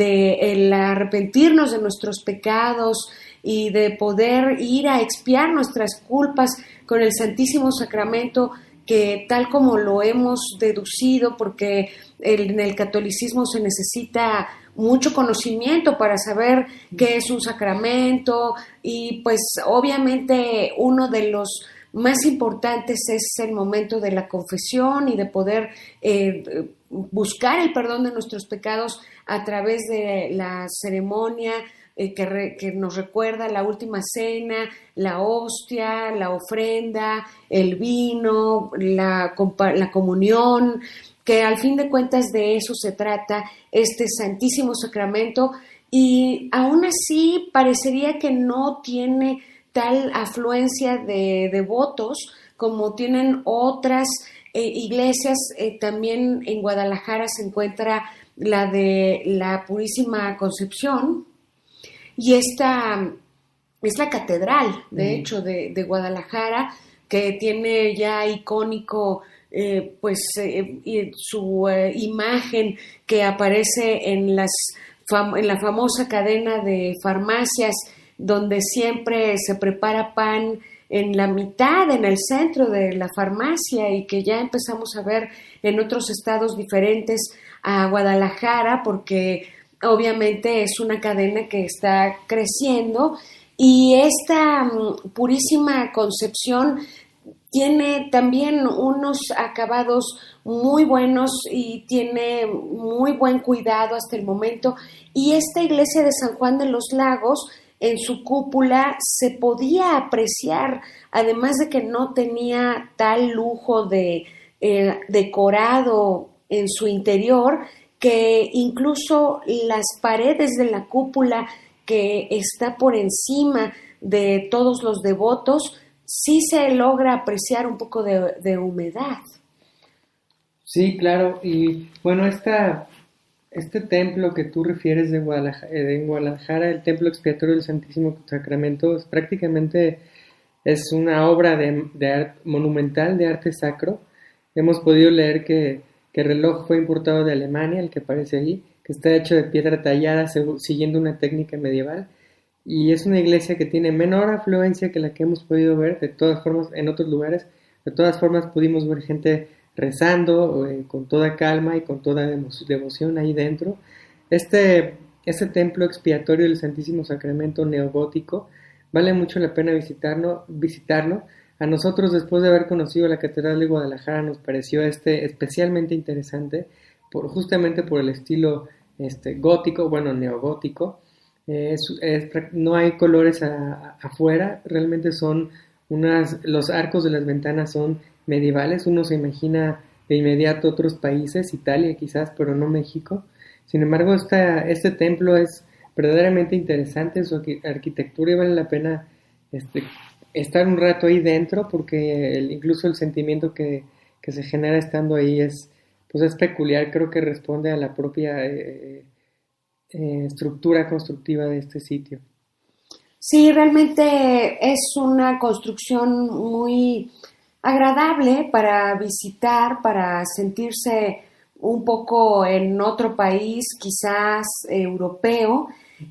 de el arrepentirnos de nuestros pecados y de poder ir a expiar nuestras culpas con el Santísimo Sacramento, que tal como lo hemos deducido, porque en el catolicismo se necesita mucho conocimiento para saber qué es un sacramento, y pues obviamente uno de los más importantes es el momento de la confesión y de poder buscar el perdón de nuestros pecados a través de la ceremonia que nos recuerda la última cena, la hostia, la ofrenda, el vino, la comunión, que al fin de cuentas de eso se trata este Santísimo Sacramento, y aún así parecería que no tiene tal afluencia de devotos como tienen otras iglesias. También en Guadalajara se encuentra la de la Purísima Concepción, y esta es la catedral, de hecho, de Guadalajara, que tiene ya icónico su imagen que aparece en la famosa cadena de farmacias, donde siempre se prepara pan en la mitad, en el centro de la farmacia, y que ya empezamos a ver en otros estados diferentes a Guadalajara, porque obviamente es una cadena que está creciendo. Y esta Purísima Concepción tiene también unos acabados muy buenos y tiene muy buen cuidado hasta el momento. Y esta iglesia de San Juan de los Lagos, en su cúpula se podía apreciar, además de que no tenía tal lujo de decorado en su interior, que incluso las paredes de la cúpula, que está por encima de todos los devotos, sí se logra apreciar un poco de humedad. Sí, claro. Y bueno, este templo que tú refieres en Guadalajara, el templo expiatorio del Santísimo Sacramento, es una obra de monumental de arte sacro. Hemos podido leer que el reloj fue importado de Alemania, el que aparece ahí, que está hecho de piedra tallada siguiendo una técnica medieval, y es una iglesia que tiene menor afluencia que la que hemos podido ver de todas formas en otros lugares. De todas formas pudimos ver gente rezando con toda calma y con toda devoción ahí dentro. Este templo expiatorio del Santísimo Sacramento neogótico vale mucho la pena visitarlo. A nosotros, después de haber conocido la Catedral de Guadalajara, nos pareció especialmente interesante justamente por el estilo gótico, bueno, neogótico. No hay colores afuera, realmente son los arcos de las ventanas son medievales. Uno se imagina de inmediato otros países, Italia quizás, pero no México. Sin embargo, este templo es verdaderamente interesante, su arquitectura, y vale la pena estar un rato ahí dentro, porque incluso el sentimiento que se genera estando ahí es peculiar. Creo que responde a la propia estructura constructiva de este sitio. Sí, realmente es una construcción muy agradable para visitar, para sentirse un poco en otro país, quizás europeo,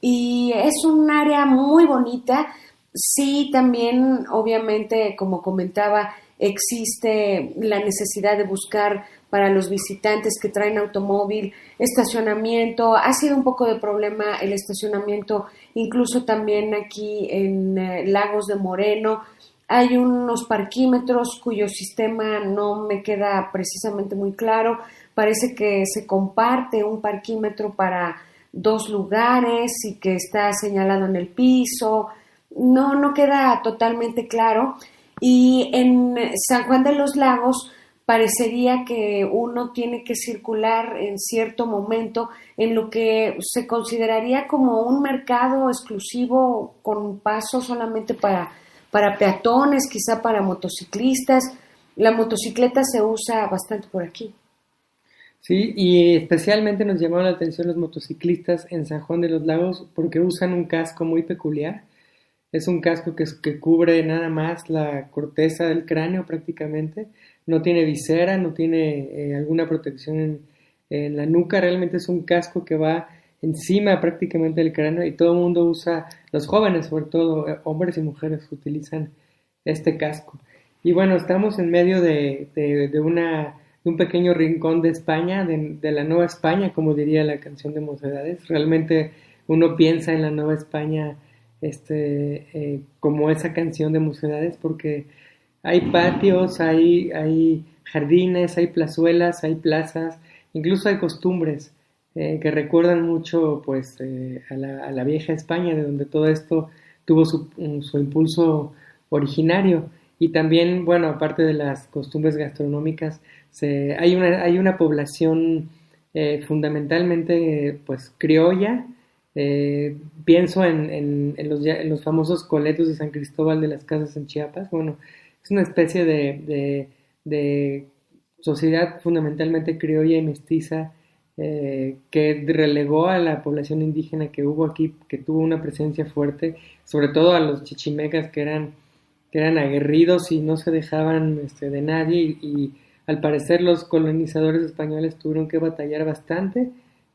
y es un área muy bonita. Sí, también, obviamente, como comentaba, existe la necesidad de buscar para los visitantes que traen automóvil estacionamiento. Ha sido un poco de problema el estacionamiento, incluso también aquí en Lagos de Moreno. Hay unos parquímetros cuyo sistema no me queda precisamente muy claro. Parece que se comparte un parquímetro para 2 lugares y que está señalado en el piso. No queda totalmente claro. Y en San Juan de los Lagos parecería que uno tiene que circular en cierto momento en lo que se consideraría como un mercado exclusivo con paso solamente para peatones, quizá para motociclistas. La motocicleta se usa bastante por aquí. Sí, y especialmente nos llamaron la atención los motociclistas en San Juan de los Lagos porque usan un casco muy peculiar. Es un casco que cubre nada más la corteza del cráneo prácticamente. No tiene visera, no tiene alguna protección en la nuca. Realmente es un casco que va encima prácticamente del cráneo y todo el mundo usa, los jóvenes sobre todo, hombres y mujeres utilizan este casco. Y bueno, estamos en medio de un pequeño rincón de España, de la Nueva España, como diría la canción de Mocedades. Realmente uno piensa en la Nueva España como esa canción de Mocedades, porque hay patios, hay jardines, hay plazuelas, hay plazas, incluso hay costumbres que recuerdan mucho pues a la vieja España, de donde todo esto tuvo su impulso originario. Y también, bueno, aparte de las costumbres gastronómicas, hay una población fundamentalmente pues criolla. Pienso en los famosos coletos de San Cristóbal de las Casas en Chiapas. Bueno, es una especie de sociedad fundamentalmente criolla y mestiza que relegó a la población indígena que hubo aquí, que tuvo una presencia fuerte, sobre todo a los chichimecas que eran aguerridos y no se dejaban de nadie y al parecer los colonizadores españoles tuvieron que batallar bastante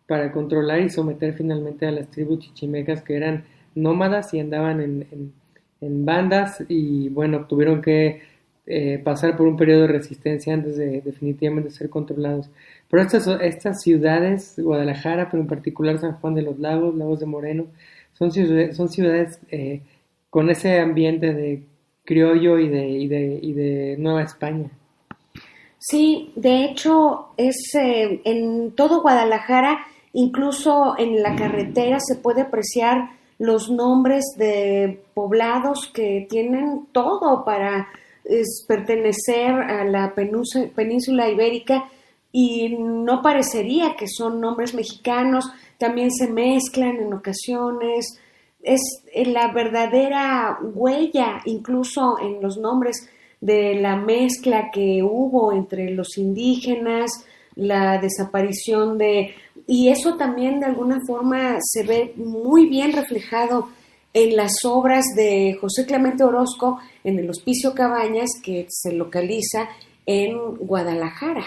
para controlar y someter finalmente a las tribus chichimecas que eran nómadas y andaban en bandas y bueno, tuvieron que pasar por un periodo de resistencia antes de definitivamente ser controlados. Pero estas ciudades, Guadalajara, pero en particular San Juan de los Lagos, Lagos de Moreno, son ciudades con ese ambiente de criollo y de Nueva España. Sí, de hecho es en todo Guadalajara, incluso en la carretera se puede apreciar los nombres de poblados que tienen todo para pertenecer a la península ibérica y no parecería que son nombres mexicanos, también se mezclan en ocasiones, es la verdadera huella incluso en los nombres de la mezcla que hubo entre los indígenas, la desaparición y eso también de alguna forma se ve muy bien reflejado en las obras de José Clemente Orozco en el Hospicio Cabañas, que se localiza en Guadalajara.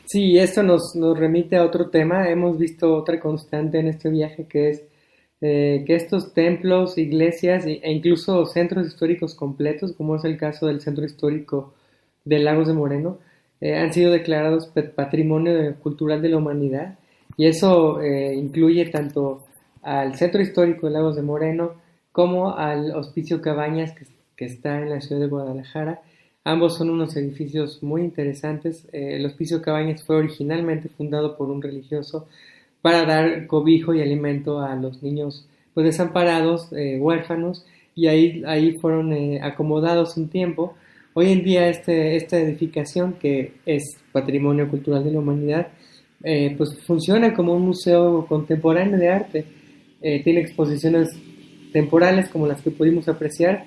Sí, esto nos remite a otro tema. Hemos visto otra constante en este viaje que es que estos templos, iglesias e incluso centros históricos completos, como es el caso del Centro Histórico de Lagos de Moreno, han sido declarados Patrimonio Cultural de la Humanidad y eso incluye tanto al Centro Histórico de Lagos de Moreno como al Hospicio Cabañas que está en la ciudad de Guadalajara. Ambos son unos edificios muy interesantes. El Hospicio Cabañas fue originalmente fundado por un religioso para dar cobijo y alimento a los niños pues desamparados, huérfanos, y ahí fueron acomodados un tiempo. Hoy en día esta edificación, que es Patrimonio Cultural de la Humanidad, pues funciona como un museo contemporáneo de arte. Tiene exposiciones temporales como las que pudimos apreciar,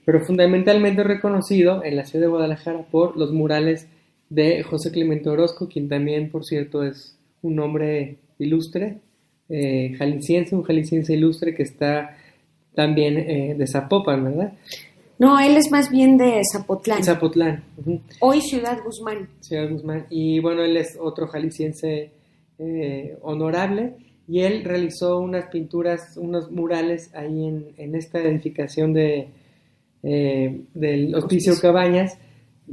pero fundamentalmente reconocido en la ciudad de Guadalajara por los murales de José Clemente Orozco, quien también, por cierto, es un hombre ilustre, un jalisciense ilustre que está también de Zapopan, ¿verdad? No, él es más bien de Zapotlán. Zapotlán. Uh-huh. Hoy Ciudad Guzmán. Ciudad Guzmán. Y bueno, él es otro jalisciense honorable y él realizó unas pinturas, unos murales ahí en esta edificación del Hospicio Cabañas,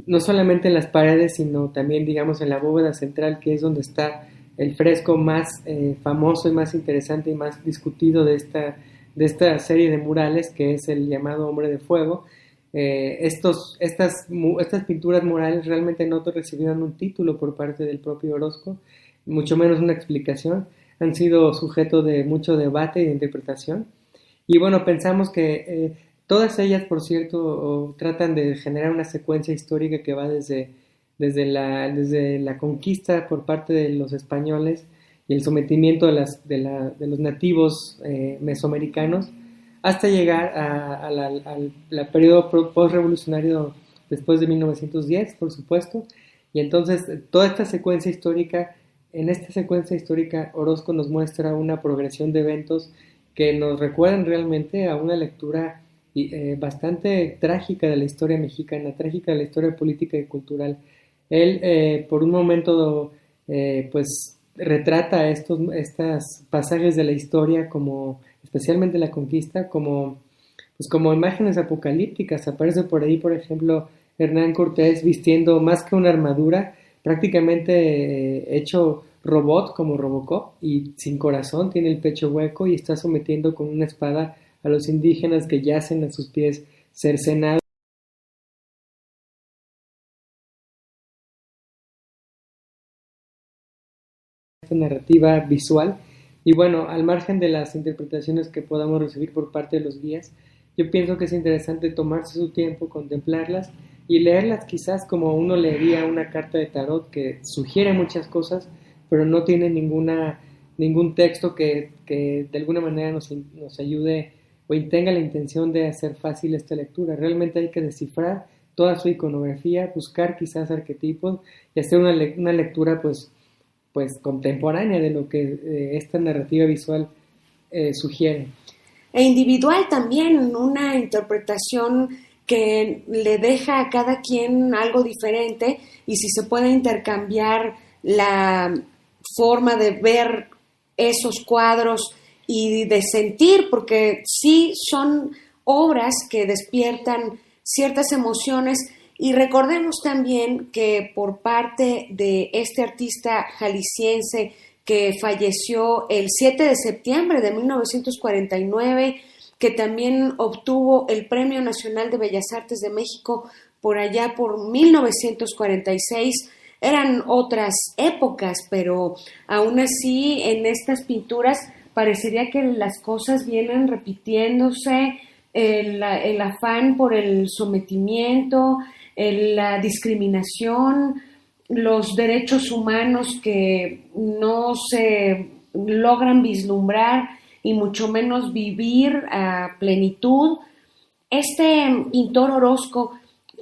no solamente en las paredes, sino también, digamos, en la bóveda central, que es donde está el fresco más famoso y más interesante y más discutido de esta serie de murales, que es el llamado Hombre de Fuego. Estas pinturas murales realmente no recibieron un título por parte del propio Orozco, mucho menos una explicación. Han sido sujeto de mucho debate y de interpretación. Y bueno, pensamos que todas ellas, por cierto, tratan de generar una secuencia histórica que va desde la conquista por parte de los españoles y el sometimiento de los nativos mesoamericanos hasta llegar al periodo post-revolucionario después de 1910, por supuesto. Y entonces toda esta secuencia histórica, en esta secuencia histórica Orozco nos muestra una progresión de eventos que nos recuerdan realmente a una lectura bastante trágica de la historia mexicana, trágica de la historia política y cultural. Él por un momento retrata estas pasajes de la historia, como especialmente la conquista, como imágenes apocalípticas. Aparece por ahí, por ejemplo, Hernán Cortés vistiendo más que una armadura, prácticamente hecho robot como Robocop y sin corazón, tiene el pecho hueco y está sometiendo con una espada a los indígenas que yacen a sus pies cercenados. Esta narrativa visual y bueno, al margen de las interpretaciones que podamos recibir por parte de los guías, yo pienso que es interesante tomarse su tiempo, contemplarlas y leerlas quizás como uno leería una carta de tarot que sugiere muchas cosas, pero no tiene ningún texto que de alguna manera nos ayude o tenga la intención de hacer fácil esta lectura. Realmente hay que descifrar toda su iconografía, buscar quizás arquetipos y hacer una lectura pues contemporánea de lo que esta narrativa visual sugiere. E individual también, una interpretación que le deja a cada quien algo diferente y si se puede intercambiar la forma de ver esos cuadros y de sentir, porque sí son obras que despiertan ciertas emociones. Y recordemos también que por parte de este artista jalisciense que falleció el 7 de septiembre de 1949, que también obtuvo el Premio Nacional de Bellas Artes de México por allá por 1946, eran otras épocas, pero aún así en estas pinturas parecería que las cosas vienen repitiéndose, el afán por el sometimiento, la discriminación, los derechos humanos que no se logran vislumbrar y mucho menos vivir a plenitud. Este pintor Orozco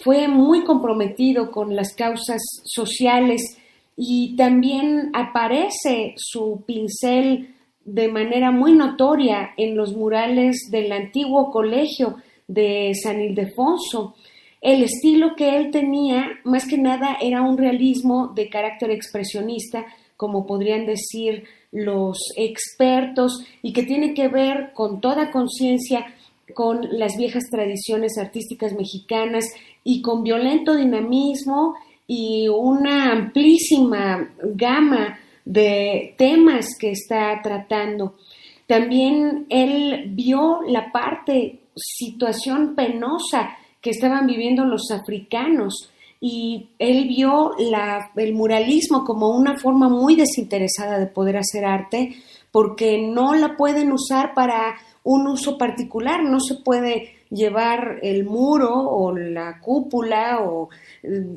fue muy comprometido con las causas sociales y también aparece su pincel de manera muy notoria en los murales del antiguo colegio de San Ildefonso. El estilo que él tenía, más que nada, era un realismo de carácter expresionista, como podrían decir los expertos, y que tiene que ver con toda conciencia con las viejas tradiciones artísticas mexicanas y con violento dinamismo y una amplísima gama de temas que está tratando. También él vio la situación penosa que estaban viviendo los africanos y él vio el muralismo como una forma muy desinteresada de poder hacer arte porque no la pueden usar para un uso particular, no se puede llevar el muro o la cúpula o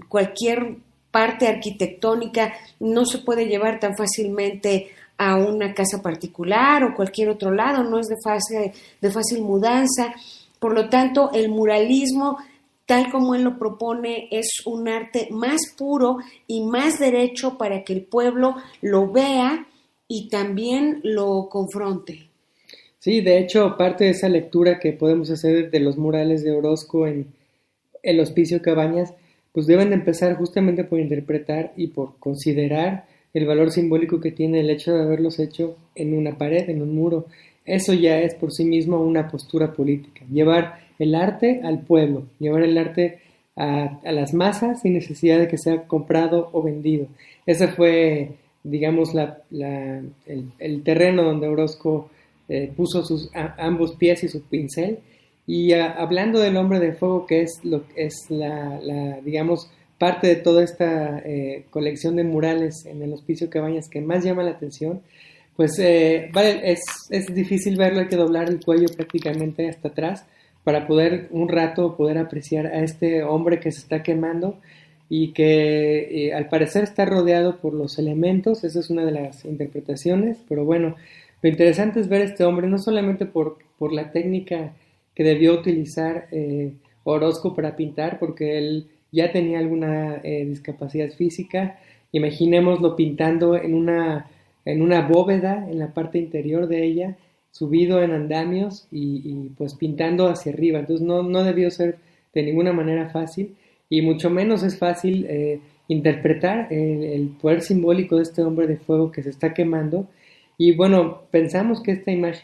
cualquier parte arquitectónica, no se puede llevar tan fácilmente a una casa particular o cualquier otro lado, no es de fácil mudanza. Por lo tanto, el muralismo, tal como él lo propone, es un arte más puro y más derecho para que el pueblo lo vea y también lo confronte. Sí, de hecho, parte de esa lectura que podemos hacer de los murales de Orozco en el Hospicio Cabañas, pues deben de empezar justamente por interpretar y por considerar el valor simbólico que tiene el hecho de haberlos hecho en una pared, en un muro. Eso ya es por sí mismo una postura política, llevar el arte al pueblo, llevar el arte a las masas sin necesidad de que sea comprado o vendido. Ese fue, digamos, el terreno donde Orozco puso ambos pies y su pincel. Y hablando del hombre de fuego, que es digamos, parte de toda esta colección de murales en el Hospicio Cabañas que más llama la atención, pues es difícil verlo, hay que doblar el cuello prácticamente hasta atrás para poder apreciar a este hombre que se está quemando y que al parecer está rodeado por los elementos. Esa es una de las interpretaciones, pero bueno, lo interesante es ver a este hombre no solamente por la técnica que debió utilizar Orozco para pintar, porque él ya tenía alguna discapacidad física. Imaginémoslo pintando en una bóveda en la parte interior de ella, subido en andamios y pues pintando hacia arriba. Entonces no debió ser de ninguna manera fácil, y mucho menos es fácil interpretar el poder simbólico de este hombre de fuego que se está quemando. Y bueno, pensamos que esta imagen